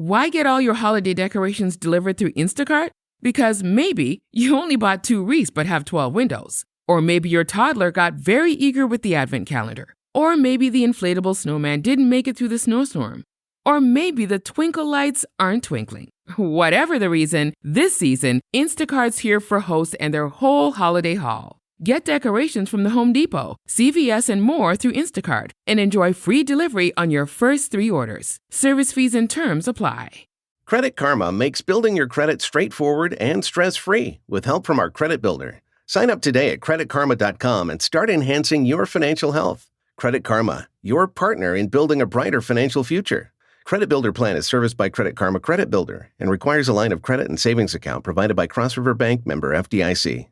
Why get all your holiday decorations delivered through Instacart? Because maybe you only bought 2 wreaths but have 12 windows. Or maybe your toddler got very eager with the advent calendar. Or maybe the inflatable snowman didn't make it through the snowstorm. Or maybe the twinkle lights aren't twinkling. Whatever the reason, this season, Instacart's here for hosts and their whole holiday haul. Get decorations from the Home Depot, CVS, and more through Instacart and enjoy free delivery on your first 3 orders. Service fees and terms apply. Credit Karma makes building your credit straightforward and stress-free with help from our credit builder. Sign up today at creditkarma.com and start enhancing your financial health. Credit Karma, your partner in building a brighter financial future. Credit Builder Plan is serviced by Credit Karma Credit Builder and requires a line of credit and savings account provided by Cross River Bank, member FDIC.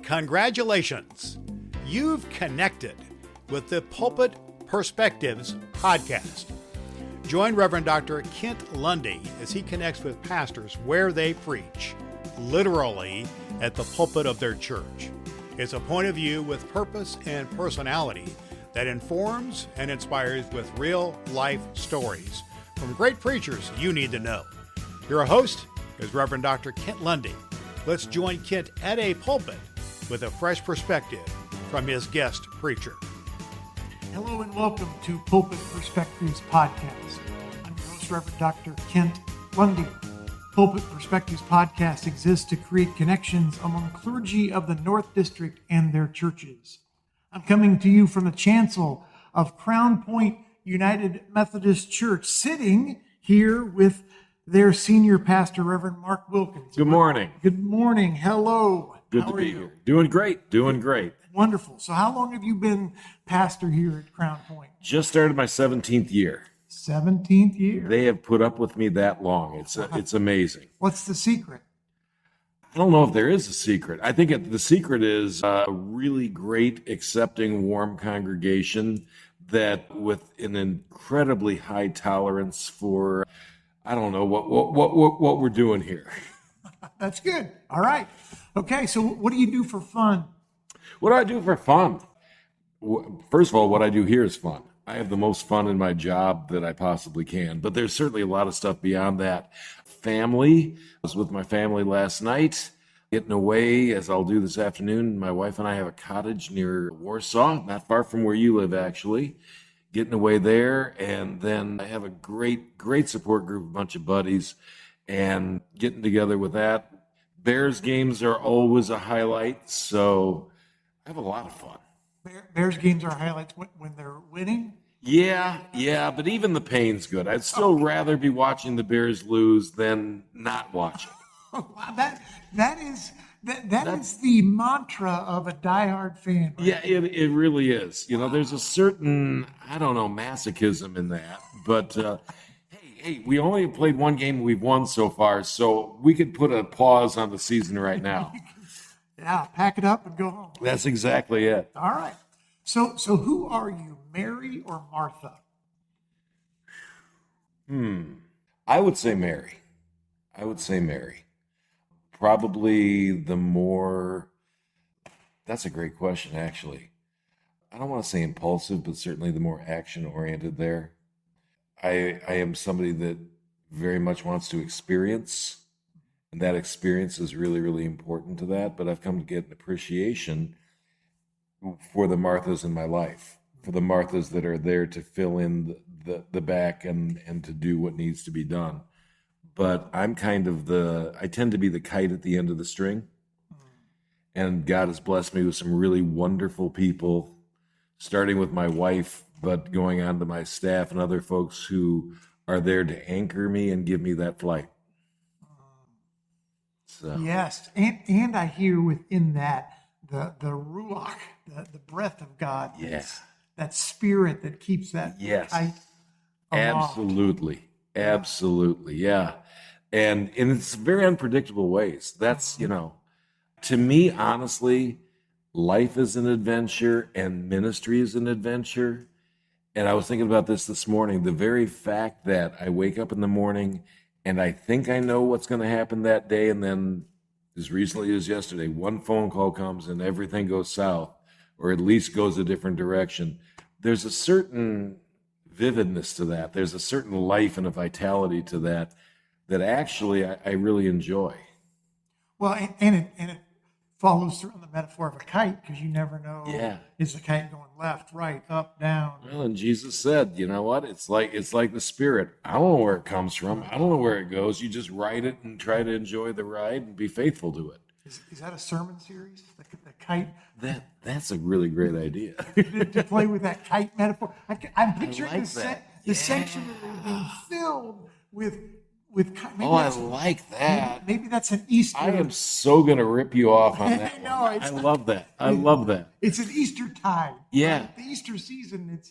Congratulations! You've connected with the Pulpit Perspectives podcast. Join Reverend Doctor Kent Lundy as he connects with pastors where they preach, literally at the pulpit of their church. It's a point of view with purpose and personality that informs and inspires with real-life stories from great preachers you need to know. Your host is Reverend Dr. Kent Lundy. Let's join Kent at a pulpit with a fresh perspective from his guest preacher. Hello and welcome to Pulpit Perspectives podcast. I'm your host, Reverend Dr. Kent Lundy. Pulpit Perspectives podcast exists to create connections among clergy of the North District and their churches. I'm coming to you from the chancel of Crown Point United Methodist Church, sitting here with their senior pastor, Reverend Mark Wilkins. Good morning. Good morning. Hello. Good to be here. Doing great. Wonderful. So how long have you been pastor here at Crown Point? Just started my 17th year. 17th year. They have put up with me that long. It's amazing. What's the secret? I don't know if there is a secret. I think the secret is a really great, accepting, warm congregation that with an incredibly high tolerance for, I don't know, what we're doing here. That's good. All right. Okay, so what do you do for fun? What do I do for fun? First of all, what I do here is fun. I have the most fun in my job that I possibly can, but there's certainly a lot of stuff beyond that. Family. I was with my family last night, getting away, as I'll do this afternoon. My wife and I have a cottage near Warsaw, not far from where you live, actually. Getting away there, and then I have a great support group, a bunch of buddies, and getting together with that. Bears games are always a highlight, so I have a lot of fun. Bears games are highlights when they're winning? Yeah, but even the pain's good. I'd still rather be watching the Bears lose than not watching. That is the mantra of a diehard fan. Right? Yeah, it really is. You know, there's a certain, I don't know, masochism in that. But hey, we only played one game we've won so far, so we could put a pause on the season right now. Yeah, pack it up and go home. That's exactly it. All right. So who are you, Mary or Martha? I would say Mary. Probably the more, that's a great question, actually. I don't want to say impulsive, but certainly the more action-oriented there. I am somebody that very much wants to experience, and that experience is really, really important to that. But I've come to get an appreciation for the Marthas in my life, for the Marthas that are there to fill in the back and to do what needs to be done. But I'm I tend to be the kite at the end of the string. And God has blessed me with some really wonderful people, starting with my wife, but going on to my staff and other folks who are there to anchor me and give me that flight. So. Yes, and I hear within that the ruach, the breath of God. Yes. That spirit that keeps that kite aloft. Absolutely, yeah. And in it's very unpredictable ways. That's, to me, honestly, life is an adventure and ministry is an adventure. And I was thinking about this morning, the very fact that I wake up in the morning and I think I know what's going to happen that day, and then as recently as yesterday, one phone call comes and everything goes south, or at least goes a different direction. There's a certain vividness to that. There's a certain life and a vitality to that actually I really enjoy. Well, and it follows through on the metaphor of a kite, because you never know, is the kite going left, right, up, down? Well, and Jesus said, you know what? It's like the Spirit. I don't know where it comes from. I don't know where it goes. You just ride it and try to enjoy the ride and be faithful to it. Is that a sermon series? The kite? That's a really great idea. To play with that kite metaphor. I'm picturing like that. the sanctuary being filled with maybe I like that. Maybe that's an Easter. I am so going to rip you off on that. No, I love that. I love that. It's an Easter tide. Yeah. Right? The Easter season,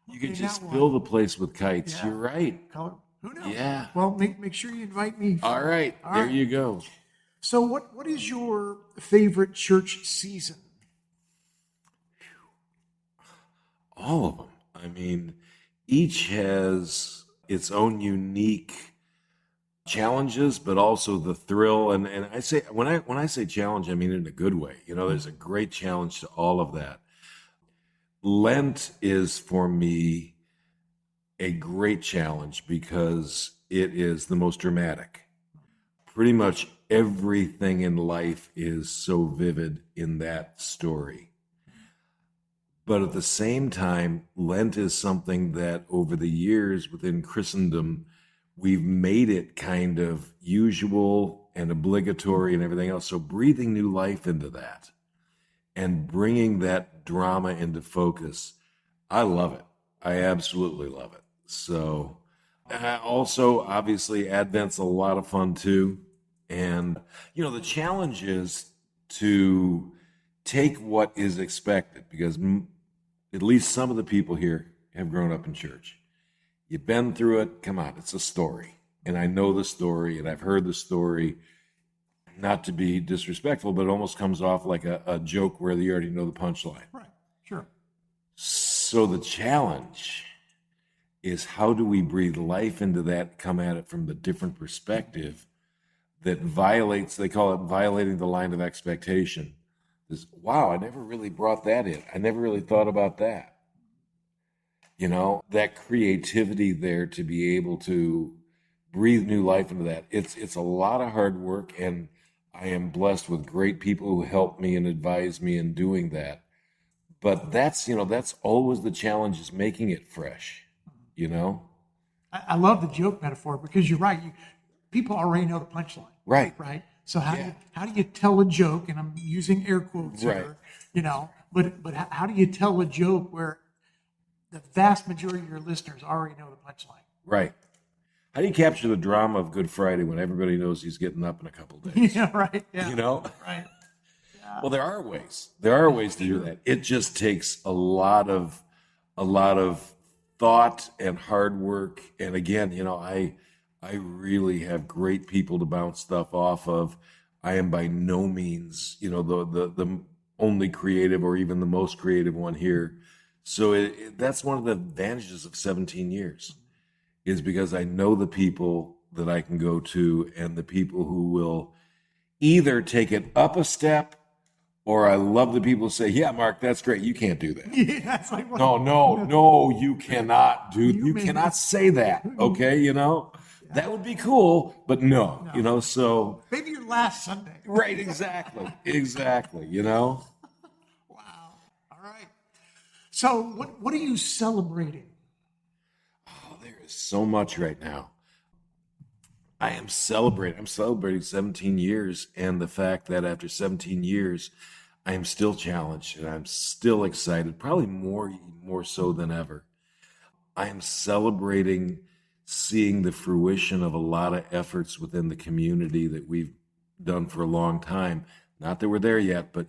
You can just fill the place with kites. Yeah. You're right. Color. Who knows? Yeah. Well, make sure you invite me. All right. There you go. So what is your favorite church season? All of them. I mean, each has its own unique challenges, but also the thrill. And I say, when I say challenge, I mean it in a good way. There's a great challenge to all of that. Lent is for me a great challenge because it is the most dramatic. Pretty much everything in life is so vivid in that story. But at the same time, Lent is something that over the years within Christendom, we've made it kind of usual and obligatory and everything else. So breathing new life into that and bringing that drama into focus, I love it. I absolutely love it. So also, obviously, Advent's a lot of fun too. And, the challenge is to take what is expected, because at least some of the people here have grown up in church. You've been through it. Come on, it's a story. And I know the story, and I've heard the story. Not to be disrespectful, but it almost comes off like a joke where you already know the punchline. Right, sure. So the challenge is, how do we breathe life into that, come at it from the different perspective that violates, they call it violating the line of expectation. Wow, I never really brought that in. I never really thought about that. That creativity there to be able to breathe new life into that. It's a lot of hard work, and I am blessed with great people who help me and advise me in doing that. But that's always the challenge, is making it fresh, I love the joke metaphor, because you're right. People already know the punchline. Right. Right. So how do you tell a joke? And I'm using air quotes here, but how do you tell a joke where the vast majority of your listeners already know the punchline? Right. How do you capture the drama of Good Friday when everybody knows he's getting up in a couple of days? Yeah, right. Yeah. Right. Yeah. Well, there are ways. There are ways to do that. It just takes a lot of thought and hard work. And again, I really have great people to bounce stuff off of. I am by no means, the only creative or even the most creative one here. So that's one of the advantages of 17 years, is because I know the people that I can go to, and the people who will either take it up a step, or I love the people who say, yeah, Mark, that's great. You can't do that. Yeah, that's like, no, you cannot you cannot say that. Okay. That would be cool, but no, so. Maybe your last Sunday. Right, exactly. Wow. All right. So what are you celebrating? Oh, there is so much right now. I'm celebrating 17 years, and the fact that after 17 years, I am still challenged and I'm still excited, probably more so than ever. I am celebrating seeing the fruition of a lot of efforts within the community that we've done for a long time. Not that we're there yet, but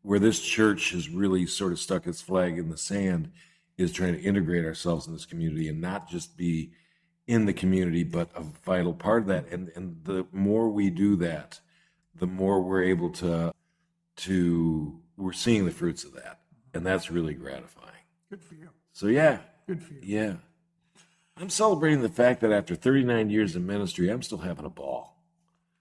where this church has really sort of stuck its flag in the sand, is trying to integrate ourselves in this community and not just be in the community, but a vital part of that. And the more we do that, the more we're able we're seeing the fruits of that. And that's really gratifying. Good for you. So yeah. Good for you. Yeah. I'm celebrating the fact that after 39 years of ministry, I'm still having a ball.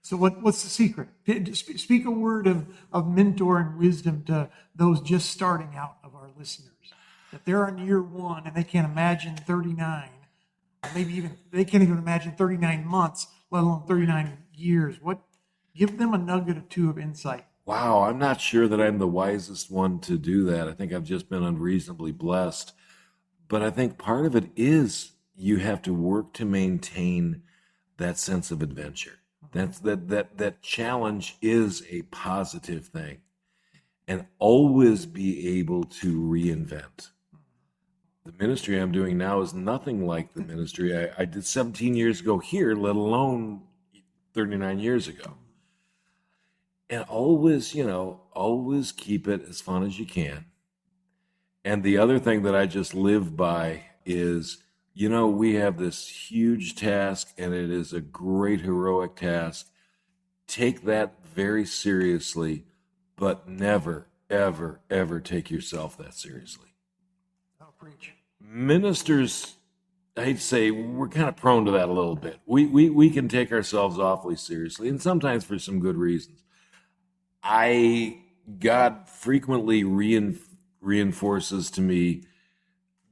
So what's the secret? Speak a word of mentor and wisdom to those just starting out of our listeners. that they're in year one and they can't imagine 39, maybe even they can't even imagine 39 months, let alone 39 years. Give them a nugget or two of insight. Wow, I'm not sure that I'm the wisest one to do that. I think I've just been unreasonably blessed. But I think part of it is you have to work to maintain that sense of adventure. That challenge is a positive thing, and always be able to reinvent. The ministry I'm doing now is nothing like the ministry I did 17 years ago here, let alone 39 years ago. And always keep it as fun as you can. And the other thing that I just live by is, we have this huge task, and it is a great heroic task. Take that very seriously, but never, ever, ever take yourself that seriously. I'll preach. Ministers, I hate to say, we're kind of prone to that a little bit. We can take ourselves awfully seriously, and sometimes for some good reasons. God frequently reinforces to me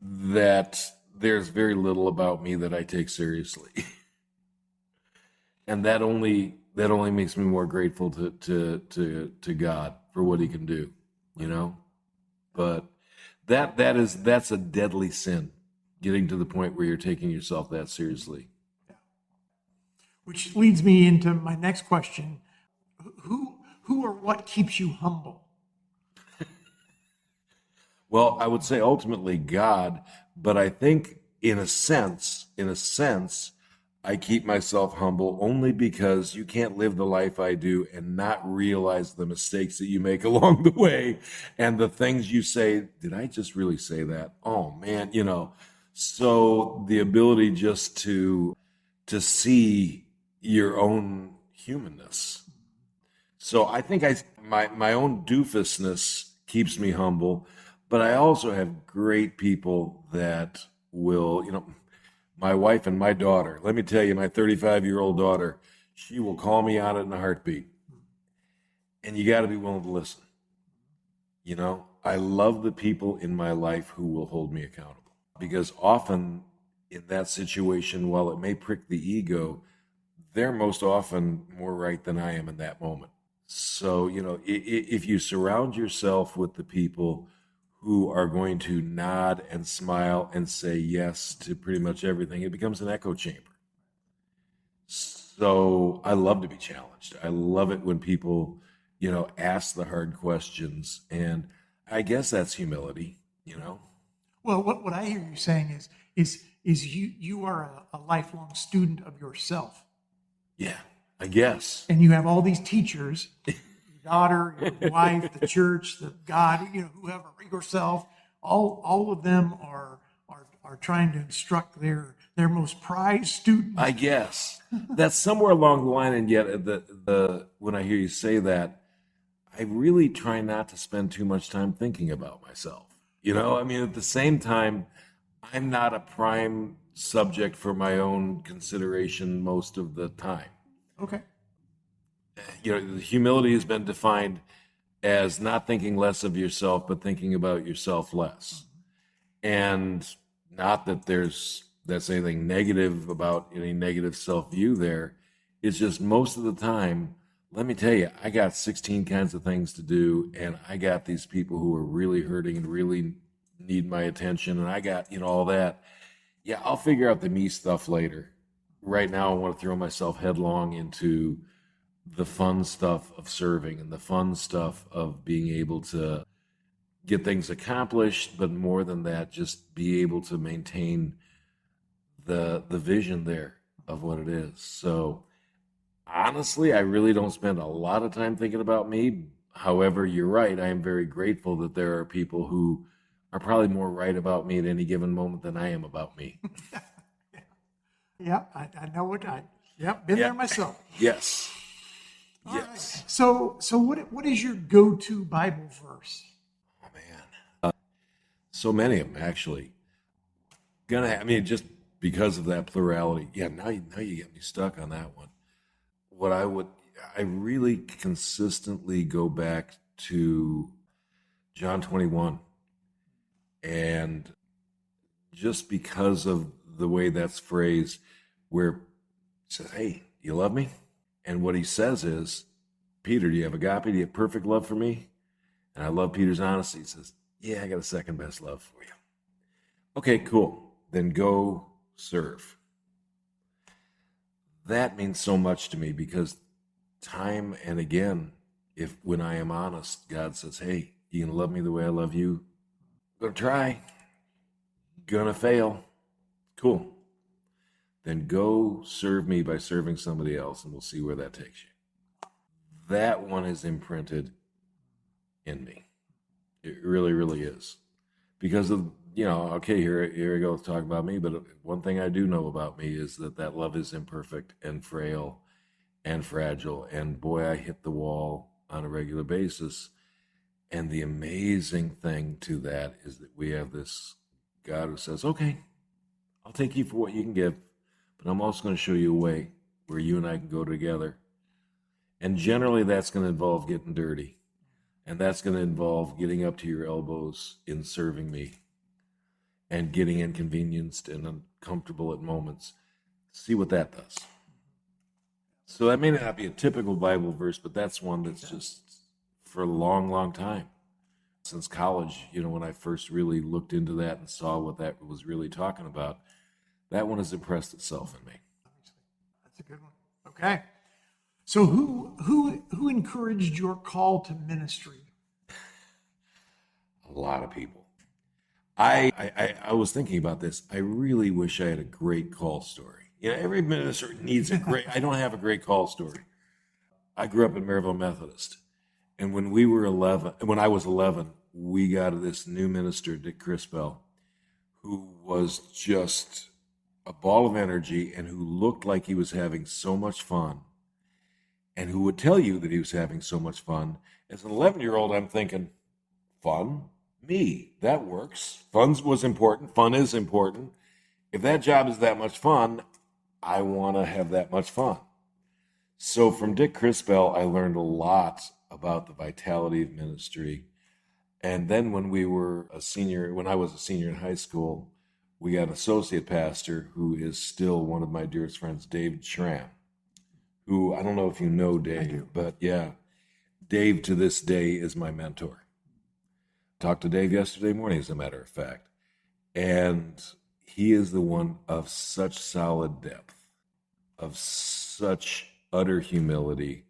that there's very little about me that I take seriously. And that only makes me more grateful to God for what he can do, But that's a deadly sin, getting to the point where you're taking yourself that seriously. Which leads me into my next question. Who or what keeps you humble? Well, I would say ultimately God, but I think in a sense, I keep myself humble only because you can't live the life I do and not realize the mistakes that you make along the way and the things you say. Did I just really say that? Oh man, So the ability just to see your own humanness. So I think my own doofusness keeps me humble, but I also have great people that will, my wife and my daughter. Let me tell you, my 35-year-old daughter, she will call me on it in a heartbeat. And you got to be willing to listen. I love the people in my life who will hold me accountable, because often in that situation, while it may prick the ego, they're most often more right than I am in that moment. So, if you surround yourself with the people who are going to nod and smile and say yes to pretty much everything, it becomes an echo chamber. So I love to be challenged. I love it when people, ask the hard questions. And I guess that's humility, Well, what I hear you saying is you are a lifelong student of yourself. Yeah, I guess. And you have all these teachers, your daughter, your wife, the church, the God, whoever, yourself, all of them are trying to instruct their most prized students. I guess that's somewhere along the line. And yet when I hear you say that, I really try not to spend too much time thinking about myself. At the same time, I'm not a prime subject for my own consideration most of the time. Okay. Humility has been defined as not thinking less of yourself, but thinking about yourself less. And not that that's anything negative about any negative self-view there. It's just most of the time, let me tell you, I got 16 kinds of things to do, and I got these people who are really hurting and really need my attention, and I got, all that. Yeah, I'll figure out the me stuff later. Right now, I want to throw myself headlong into the fun stuff of serving and the fun stuff of being able to get things accomplished, but more than that, just be able to maintain the vision there of what it is. So honestly, I really don't spend a lot of time thinking about me. However, you're right. I am very grateful that there are people who are probably more right about me at any given moment than I am about me. Yeah, I know been there myself. Yes. All Yes. Right. So what is your go-to Bible verse? Oh man, so many of them actually. Just because of that plurality. Yeah, now you get me stuck on that one. I really consistently go back to John 21, And just because of the way that's phrased, where he says, hey, you love me? And what he says is, Peter, do you have agape? Do you have perfect love for me? And I love Peter's honesty. He says, yeah, I got a second best love for you. Okay, cool. Then go serve. That means so much to me because time and again, when I am honest, God says, hey, you gonna love me the way I love you? Gonna try. Gonna fail. Cool. Then go serve me by serving somebody else, and we'll see where that takes you. That one is imprinted in me. It really, really is. Because of, okay, here we go, let's talk about me, but one thing I do know about me is that love is imperfect and frail and fragile, and boy, I hit the wall on a regular basis. And the amazing thing to that is that we have this God who says, okay, I'll take you for what you can give, but I'm also going to show you a way where you and I can go together. And generally that's going to involve getting dirty. And that's going to involve getting up to your elbows in serving me and getting inconvenienced and uncomfortable at moments. See what that does. So that may not be a typical Bible verse, but that's one that's just for a long, long time. Since college, when I first really looked into that and saw what that was really talking about, that one has impressed itself in me. That's a good one. Okay. So who encouraged your call to ministry? A lot of people. I was thinking about this. I really wish I had a great call story. Every minister needs a great, I don't have a great call story. I grew up in Maryville Methodist. And when I was 11, we got this new minister, Dick Crispell, who was just a ball of energy and who looked like he was having so much fun and who would tell you that he was having so much fun. As an 11-year-old, I'm thinking, fun? Me, that works. Fun was important. Fun is important. If that job is that much fun, I want to have that much fun. So from Dick Crispell, I learned a lot about the vitality of ministry. And then when I was a senior in high school, we got an associate pastor who is still one of my dearest friends, Dave Schramm, who I don't know if you know Dave, but yeah, Dave to this day is my mentor. Talked to Dave yesterday morning, as a matter of fact. And he is the one of such solid depth, of such utter humility.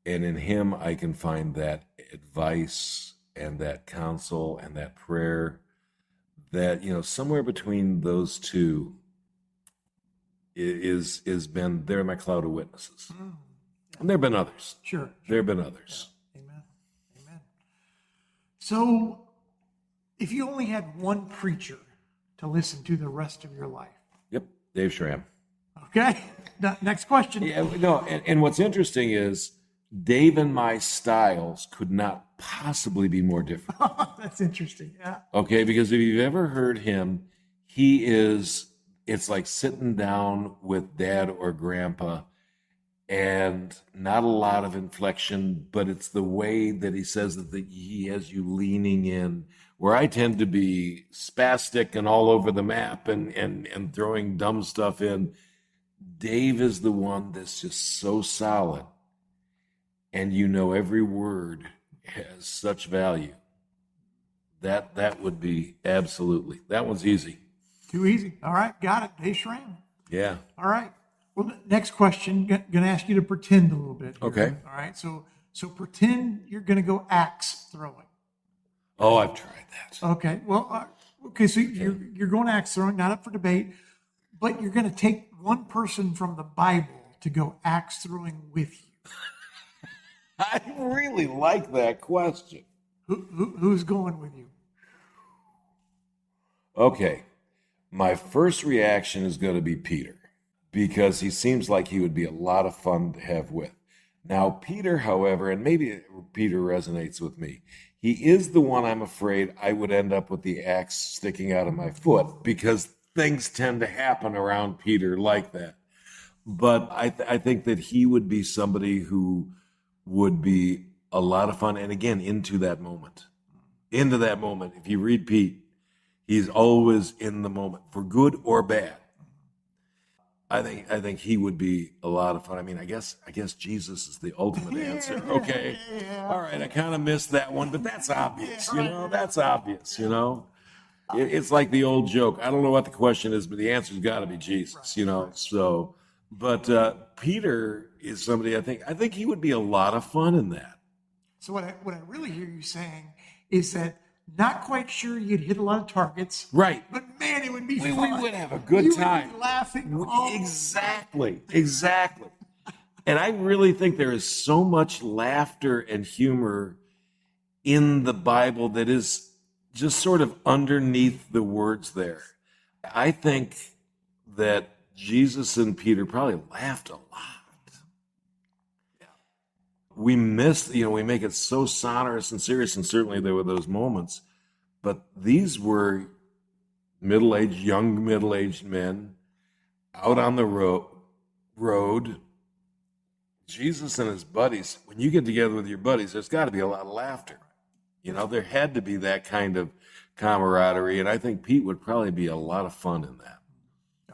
And in him, I can find that advice and that counsel and that prayer that, somewhere between those two is been, they're my cloud of witnesses. And there have been others. Sure. There have been others. Yeah. Amen. So if you only had one preacher to listen to the rest of your life. Yep. Dave Schramm. Okay. Next question. Yeah, no, and what's interesting is Dave and my styles could not possibly be more different. That's interesting. Yeah. Okay, because if you've ever heard him, it's like sitting down with dad or grandpa and not a lot of inflection, but it's the way that he says that he has you leaning in, where I tend to be spastic and all over the map and throwing dumb stuff in. Dave is the one that's just so solid. And every word has such value. That would be absolutely. That one's easy. Too easy. All right, got it. Dave Schramm. Yeah. All right. Well, next question. Going to ask you to pretend a little bit here. Okay. All right. So pretend you're going to go axe throwing. Oh, I've tried that. Okay. Well, okay. So you're going axe throwing, not up for debate, but you're going to take one person from the Bible to go axe throwing with you. I really like that question. Who's going with you? Okay. My first reaction is going to be Peter, because he seems like he would be a lot of fun to have with. Now, Peter, however, and maybe Peter resonates with me, he is the one I'm afraid I would end up with the axe sticking out of my foot, because things tend to happen around Peter like that. But I think that he would be somebody who would be a lot of fun. And again, into that moment, if you read Pete, He's always in the moment, for good or bad. I think he would be a lot of fun. I mean, I guess Jesus is the ultimate answer. Okay. All right, I kind of missed that one, but that's obvious, That's obvious, It's like the old joke. I don't know what the question is, but the answer's got to be Jesus, So, but Peter is somebody I think he would be a lot of fun in that. So what I really hear you saying is that not quite sure you'd hit a lot of targets. Right. But man, it would be We fun. would have a good time. Would be laughing. Exactly. And I really think there is so much laughter and humor in the Bible that is just sort of underneath the words there. I think that Jesus and Peter probably laughed a lot. We missed, we make it so sonorous and serious, and certainly there were those moments, but these were young middle-aged men out on the road. Jesus and his buddies, when you get together with your buddies, there's got to be a lot of laughter. There had to be that kind of camaraderie, and I think Pete would probably be a lot of fun in that.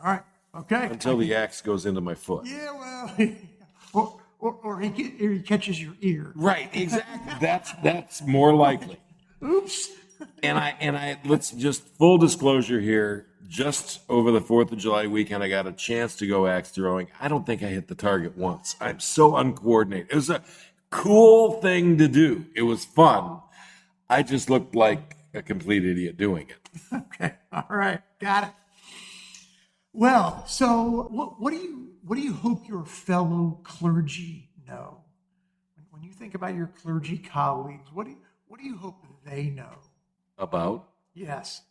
All right, okay. Until the axe goes into my foot. Yeah, well, or he catches your ear. Right, exactly. That's more likely. Oops. And I let's just full disclosure here. Just over the 4th of July weekend, I got a chance to go axe throwing. I don't think I hit the target once. I'm so uncoordinated. It was a cool thing to do. It was fun. I just looked like a complete idiot doing it. Okay. All right. Got it. Well, so what do you hope your fellow clergy know? When you think about your clergy colleagues, what do you hope they know? About? Yes.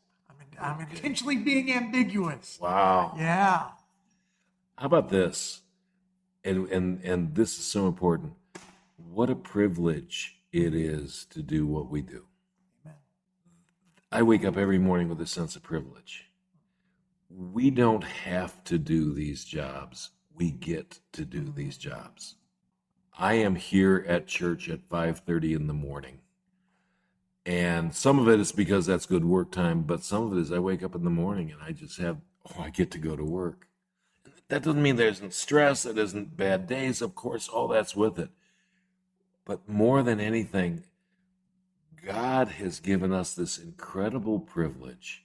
I'm intentionally being ambiguous. Wow. Yeah. How about this? And this is so important. What a privilege it is to do what we do. Amen. I wake up every morning with a sense of privilege. We don't have to do these jobs. We get to do these jobs. I am here at church at 5:30 in the morning. And some of it is because that's good work time, but some of it is I wake up in the morning and I just I get to go to work. That doesn't mean there isn't stress, there isn't bad days, of course, all that's with it. But more than anything, God has given us this incredible privilege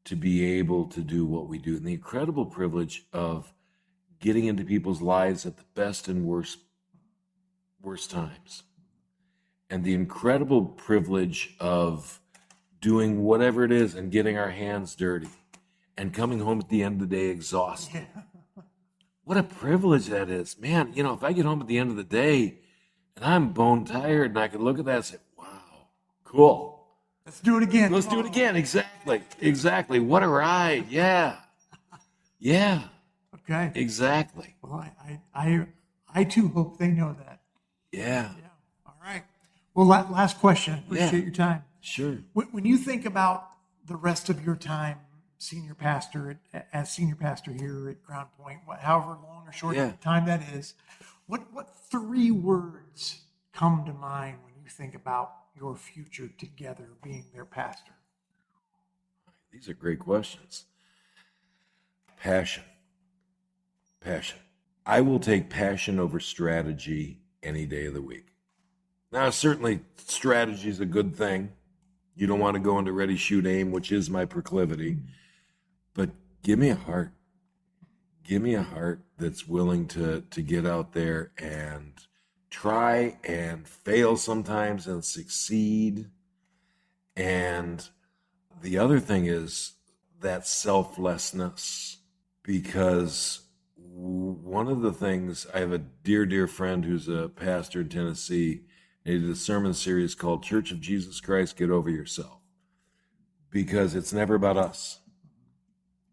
to be able to do what we do, and the incredible privilege of getting into people's lives at the best and worst times. And the incredible privilege of doing whatever it is and getting our hands dirty and coming home at the end of the day exhausted. What a privilege that is. Man, if I get home at the end of the day and I'm bone tired and I can look at that and say, wow, cool. Let's do it again. Let's do it again. Exactly. What a ride. Yeah. Okay. Exactly. Well, I too hope they know that. Yeah. All right. Well, last question. Appreciate your time. Sure. When you think about the rest of your time, as senior pastor here at Crown Point, however long or short time that is, what 3 words come to mind when you think about your future together being their pastor? These are great questions. Passion. I will take passion over strategy any day of the week. Now, certainly strategy is a good thing. You don't want to go into ready, shoot, aim, which is my proclivity. But give me a heart. Give me a heart that's willing to get out there and try and fail sometimes and succeed. And the other thing is that selflessness, because one of the things, I have a dear friend who's a pastor in Tennessee, and he did a sermon series called Church of Jesus Christ, Get Over Yourself, because it's never about us.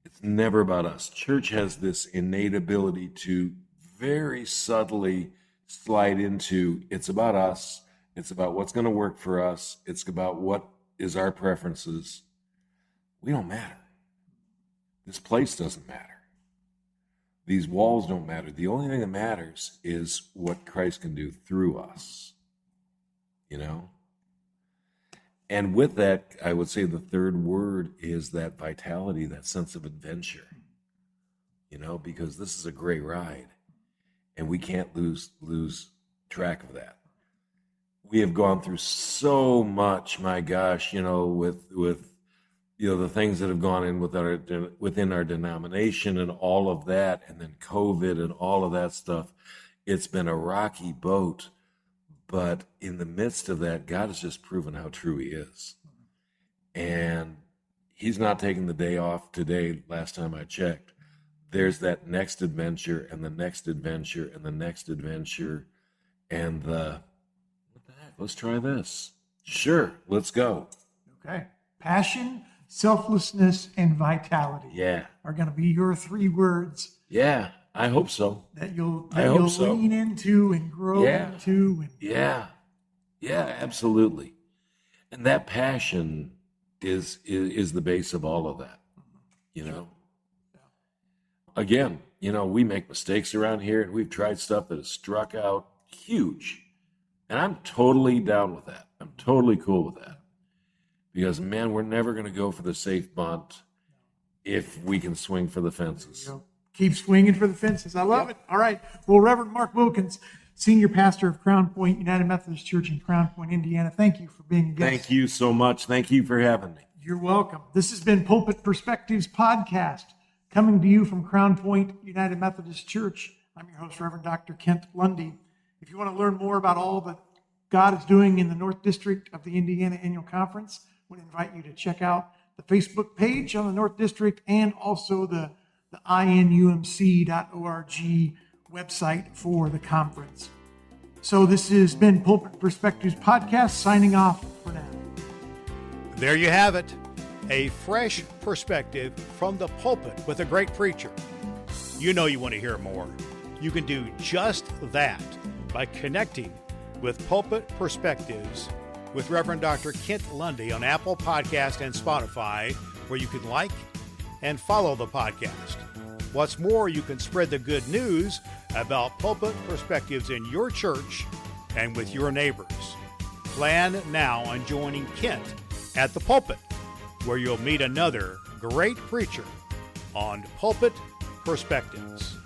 It's never about us. Church has this innate ability to very subtly slide into, it's about us. It's about what's going to work for us. It's about what is our preferences. We don't matter. This place doesn't matter. These walls don't matter. The only thing that matters is what Christ can do through us. And with that, I would say the third word is that vitality, that sense of adventure, because this is a great ride and we can't lose track of that. We have gone through so much, my gosh, with the things that have gone in within our denomination and all of that, and then COVID and all of that stuff. It's been a rocky boat, but in the midst of that, God has just proven how true he is. And he's not taking the day off today, last time I checked. There's that next adventure and the next adventure and the next adventure and what the heck, let's try this. Sure, let's go. Okay. Passion, selflessness, and vitality are going to be your three words. Yeah, I hope so. That you'll lean into and grow into. Yeah, absolutely. And that passion is the base of all of that, Again, we make mistakes around here, and we've tried stuff that has struck out huge. And I'm totally down with that. I'm totally cool with that. Because, man, we're never going to go for the safe bunt if we can swing for the fences. Keep swinging for the fences. I love it. All right. Well, Reverend Mark Wilkins, Senior Pastor of Crown Point United Methodist Church in Crown Point, Indiana, thank you for being a guest. Thank you so much. Thank you for having me. You're welcome. This has been Pulpit Perspectives Podcast, coming to you from Crown Point United Methodist Church. I'm your host, Reverend Doctor Kent Lundy. If you want to learn more about all that God is doing in the North District of the Indiana Annual Conference, I would invite you to check out the Facebook page on the North District and also the inumc.org website for the conference. So this has been Pulpit Perspectives Podcast, signing off for now. There you have it. A fresh perspective from the pulpit with a great preacher. You know you want to hear more. You can do just that by connecting with Pulpit Perspectives with Reverend Dr. Kent Lundy on Apple Podcast and Spotify, where you can like and follow the podcast. What's more, you can spread the good news about Pulpit Perspectives in your church and with your neighbors. Plan now on joining Kent at the pulpit, where you'll meet another great preacher on Pulpit Perspectives.